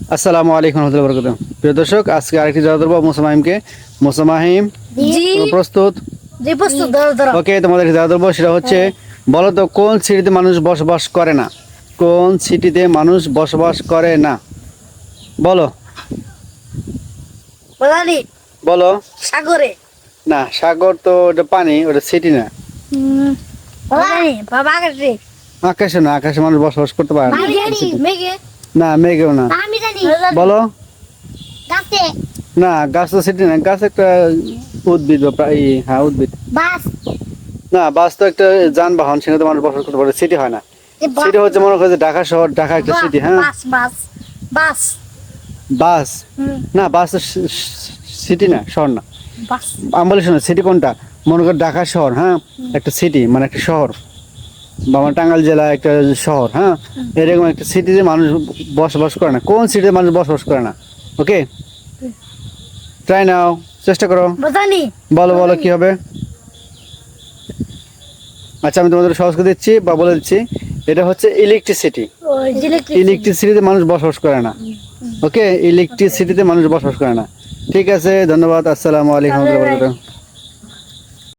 আসসালামু আলাইকুম রহমতুল্লাহি ওয়া বারাকাতুহু। প্রিয় দর্শক, আজকে আরেকটি জবাব দেবো মুসামাহিমকে। মুসামাহিম, জি তোমরা প্রস্তুত? জি প্রস্তুত, ধরো ধরো। ওকে, তোমাদেরকে জবাব দেবো। সেটা হচ্ছে, বলো তো কোন সিটিতে মানুষ বসবাস করে না? কোন সিটিতে মানুষ বসবাস করে না? বলো বলানি বলো। সাগরে। না, সাগর তো ওটা পানি, ওটা সিটি না। বলানি বাবা আকাশে। আকাশে না, আকাশে মানুষ বসবাস করতে পারে না। আমি জানি মেঘে। না, মেঘেও না। আমি জানি বলো। গাছে। না, গাছ তো সিটি না, গাছ একটা উদ্ভিদ বা হ্যাঁ, উদ্ভিদ। বাস। না, বাস তো একটা যানবাহন, সেখানে তো মানুষ বসবাস করতে পারে, সিটি হয় না। সিটি হচ্ছে মনে করো যে ঢাকা শহর, ঢাকা একটা সিটি। হ্যাঁ, বাস বাস বাস। বাস। না, বাস তো সিটি না, শহর না। বাস। আমি বলি শোনো, সিটি কোনটা? মনে করো ঢাকা শহর, হ্যাঁ, একটা সিটি মানে একটা শহর, বা আমার টাঙ্গাইল জেলা একটা শহর। হ্যাঁ, এরকম একটা সিটিতে মানুষ বসবাস করে না। কোন সিটিতে মানুষ বসবাস করে না? ওকে, ট্রাই নাও, চেষ্টা করো। বলানি বলো বলো, কি হবে? আচ্ছা, আমি তোমাদের সহজ করে দিচ্ছি বা বলে দিচ্ছি, এটা হচ্ছে ইলেকট্রিসিটি। ইলেকট্রিসিটিতে মানুষ বসবাস করে না। ওকে, ইলেকট্রিসিটিতে মানুষ বসবাস করে না। ঠিক আছে, ধন্যবাদ। আসসালামু আলাইকুম ওয়া রাহমাতুল্লাহি ওয়া বারাকাতুহু।